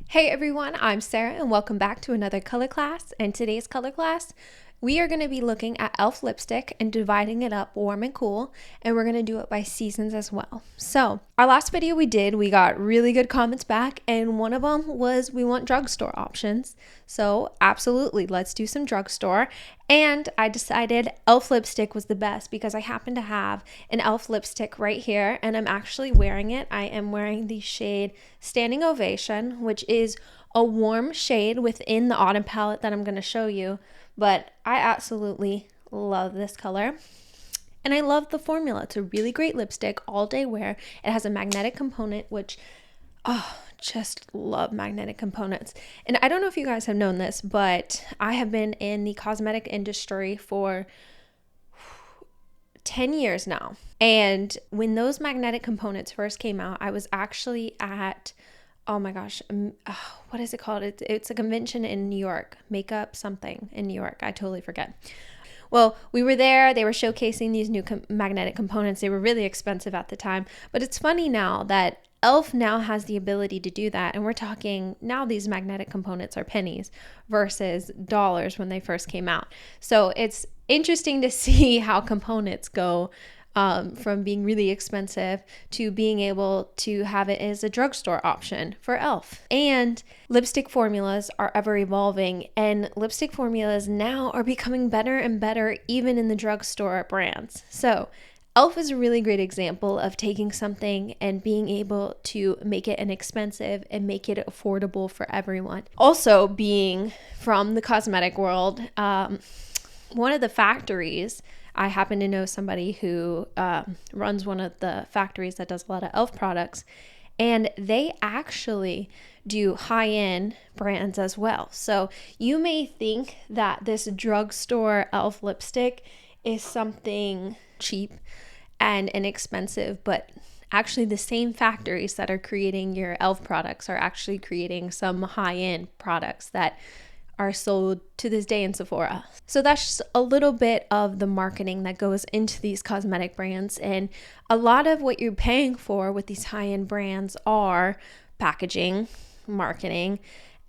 Hey everyone, I'm Sarah and welcome back to another color class. In today's color class, we are going to be looking at e.l.f. lipstick and dividing it up warm and cool, and we're going to do it by seasons as well. So our last video we got really good comments back, and one of them was we want drugstore options. So absolutely, let's do some drugstore. And I decided e.l.f. lipstick was the best because I happen to have an e.l.f. lipstick right here, and I'm actually wearing it. I am wearing the shade Standing Ovation, which is a warm shade within the autumn palette that I'm going to show you. But I absolutely love this color. And I love the formula. It's a really great lipstick, all day wear. It has a magnetic component, which, just love magnetic components. And I don't know if you guys have known this, but I have been in the cosmetic industry for 10 years now. And when those magnetic components first came out, I was actually at, oh my gosh, what is it called? It's a convention in New York, makeup something in New York. I totally forget. Well, we were there. They were showcasing these new magnetic components. They were really expensive at the time. But it's funny now that e.l.f. now has the ability to do that. And we're talking now these magnetic components are pennies versus dollars when they first came out. So it's interesting to see how components go from being really expensive to being able to have it as a drugstore option for e.l.f. And lipstick formulas are ever evolving, and lipstick formulas now are becoming better and better even in the drugstore brands. So e.l.f. is a really great example of taking something and being able to make it inexpensive and make it affordable for everyone. Also, being from the cosmetic world, one of the factories, I happen to know somebody who runs one of the factories that does a lot of e.l.f. products, and they actually do high-end brands as well. So you may think that this drugstore e.l.f. lipstick is something cheap and inexpensive, but actually the same factories that are creating your e.l.f. products are actually creating some high-end products that are sold to this day in Sephora. So that's just a little bit of the marketing that goes into these cosmetic brands. And a lot of what you're paying for with these high-end brands are packaging, marketing,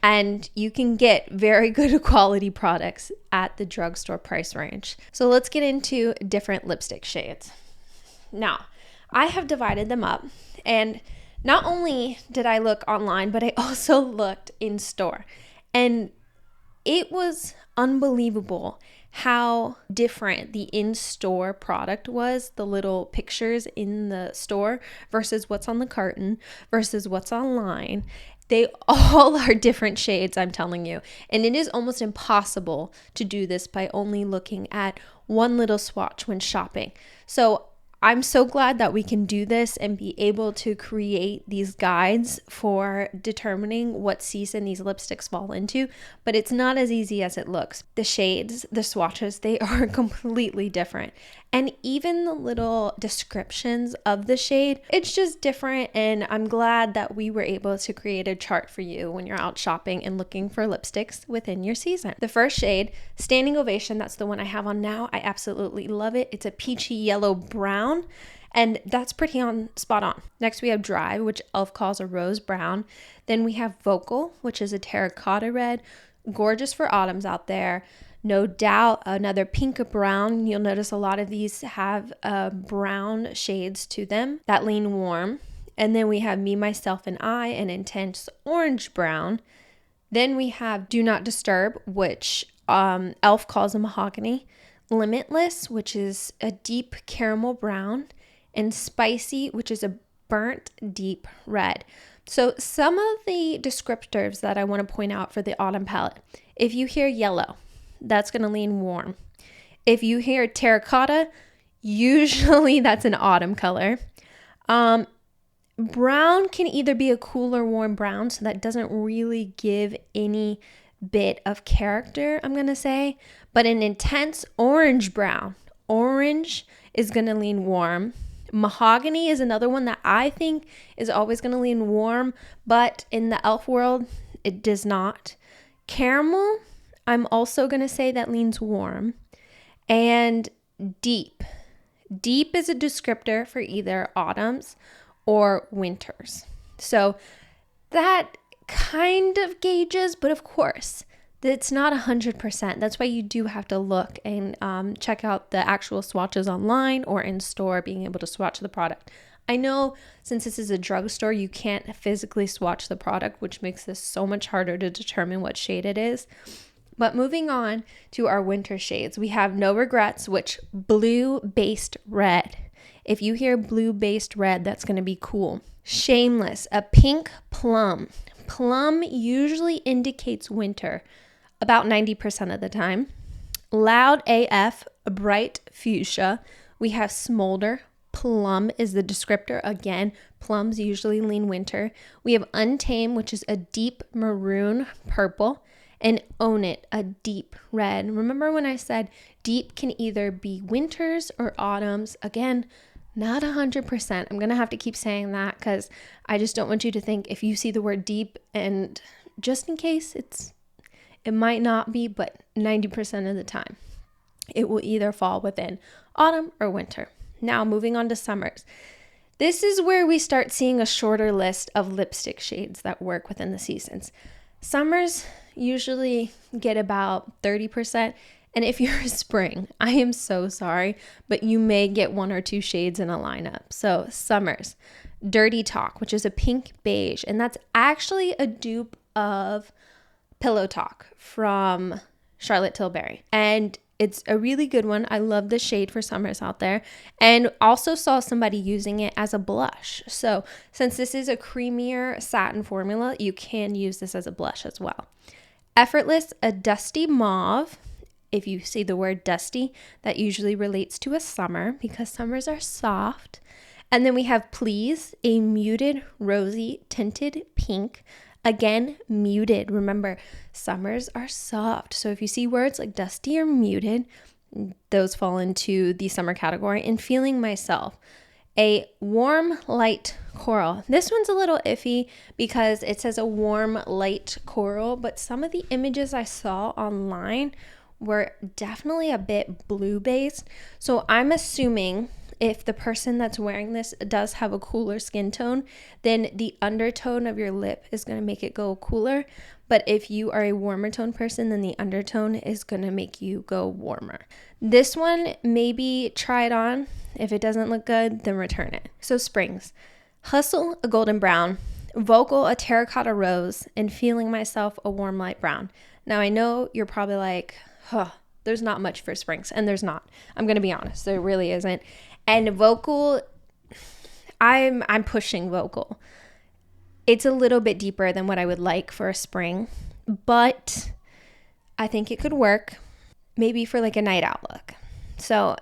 and you can get very good quality products at the drugstore price range. So let's get into different lipstick shades. Now, I have divided them up, and not only did I look online, but I also looked in store. And it was unbelievable how different the in-store product was, the little pictures in the store versus what's on the carton versus what's online. They all are different shades, I'm telling you. And it is almost impossible to do this by only looking at one little swatch when shopping. So I'm so glad that we can do this and be able to create these guides for determining what season these lipsticks fall into, but it's not as easy as it looks. The shades, the swatches, they are completely different. And even the little descriptions of the shade, it's just different, and I'm glad that we were able to create a chart for you when you're out shopping and looking for lipsticks within your season. The first shade, Standing Ovation, that's the one I have on now. I absolutely love it. It's a peachy yellow brown, and that's pretty spot on. Next we have Dry, which e.l.f. calls a rose brown. Then we have Vocal, which is a terracotta red, gorgeous for autumns out there. No Doubt, another pink brown. You'll notice a lot of these have brown shades to them that lean warm. And then we have Me, Myself, and I, an intense orange brown. Then we have Do Not Disturb, which e.l.f. calls a mahogany. Limitless, which is a deep caramel brown. And Spicy, which is a burnt deep red. So some of the descriptors that I want to point out for the autumn palette. If you hear yellow, that's going to lean warm. If you hear terracotta, usually that's an autumn color. Brown can either be a cool or warm brown, so that doesn't really give any bit of character, I'm going to say. But an intense orange brown, orange is going to lean warm. Mahogany is another one that I think is always going to lean warm, but in the e.l.f. world, it does not. Caramel, I'm also going to say that leans warm. And Deep. Deep is a descriptor for either autumns or winters. So that kind of gauges, but of course, it's not 100%. That's why you do have to look and check out the actual swatches online or in store, being able to swatch the product. I know since this is a drugstore, you can't physically swatch the product, which makes this so much harder to determine what shade it is. But moving on to our winter shades, we have No Regrets, which blue-based red. If you hear blue-based red, that's going to be cool. Shameless, a pink plum. Plum usually indicates winter, about 90% of the time. Loud AF, a bright fuchsia. We have Smolder. Plum is the descriptor. Again, plums usually lean winter. We have Untamed, which is a deep maroon purple. And Own It, a deep red. Remember when I said deep can either be winters or autumns? Again, not 100%. I'm going to have to keep saying that because I just don't want you to think if you see the word deep, and just in case it might not be, but 90% of the time, it will either fall within autumn or winter. Now, moving on to summers. This is where we start seeing a shorter list of lipstick shades that work within the seasons. Summers usually get about 30%. And if you're a spring, I am so sorry, but you may get 1 or 2 shades in a lineup. So summers, Dirty Talk, which is a pink beige. And that's actually a dupe of Pillow Talk from Charlotte Tilbury. And it's a really good one. I love the shade for summers out there. And also saw somebody using it as a blush. So since this is a creamier satin formula, you can use this as a blush as well. Effortless, a dusty mauve. If you see the word dusty, that usually relates to a summer because summers are soft. And then we have Please, a muted rosy tinted pink. Again, muted. Remember, summers are soft. So if you see words like dusty or muted, those fall into the summer category. And Feeling Myself, a warm light coral. This one's a little iffy because it says a warm light coral, but some of the images I saw online were definitely a bit blue based. So I'm assuming if the person that's wearing this does have a cooler skin tone, then the undertone of your lip is going to make it go cooler. But if you are a warmer tone person, then the undertone is going to make you go warmer. This one, maybe try it on. If it doesn't look good, then return it. So springs, Hustle, a golden brown, Vocal, a terracotta rose, and Feeling Myself, a warm light brown. Now I know you're probably like, there's not much for springs, and there's not. I'm going to be honest, there really isn't. And Vocal, I'm pushing Vocal. It's a little bit deeper than what I would like for a spring, but I think it could work maybe for like a night out look. So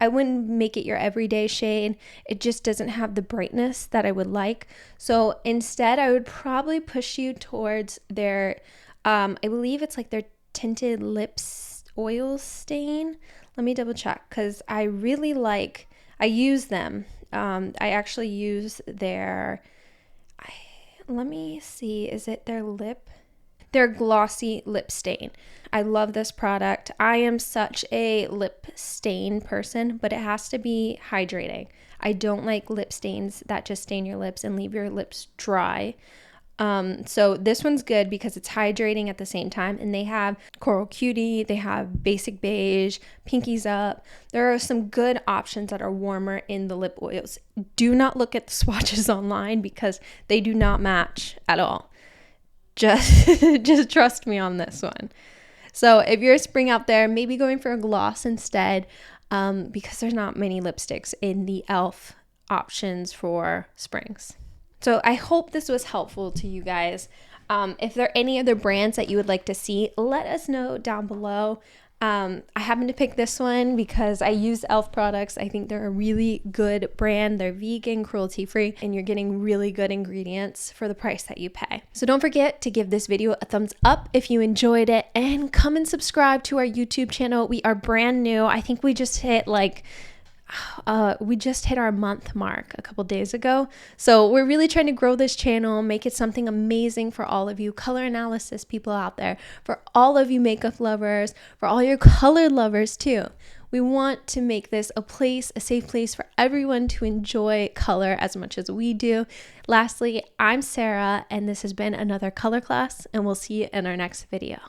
I wouldn't make it your everyday shade. It just doesn't have the brightness that I would like. So instead, I would probably push you towards their, I believe it's like their tinted lips oil stain. Let me double check because I use them. I actually use let me see, is it their glossy lip stain. I love this product. I am such a lip stain person, but it has to be hydrating. I don't like lip stains that just stain your lips and leave your lips dry. So this one's good because it's hydrating at the same time, and they have Coral Cutie, they have Basic Beige, Pinkies Up. There are some good options that are warmer in the lip oils. Do not look at the swatches online because they do not match at all. Just trust me on this one. So if you're a spring out there, maybe going for a gloss instead, because there's not many lipsticks in the e.l.f. options for springs. So I hope this was helpful to you guys. If there are any other brands that you would like to see, let us know down below. I happen to pick this one because I use e.l.f. products. I think they're a really good brand. They're vegan, cruelty-free, and you're getting really good ingredients for the price that you pay. So don't forget to give this video a thumbs up if you enjoyed it, and come and subscribe to our YouTube channel. We are brand new. I think we just hit our month mark a couple days ago. So we're really trying to grow this channel, make it something amazing for all of you color analysis people out there, for all of you makeup lovers, for all your color lovers too. We want to make this a safe place for everyone to enjoy color as much as we do. Lastly, I'm Sarah, and this has been another color class, and we'll see you in our next video.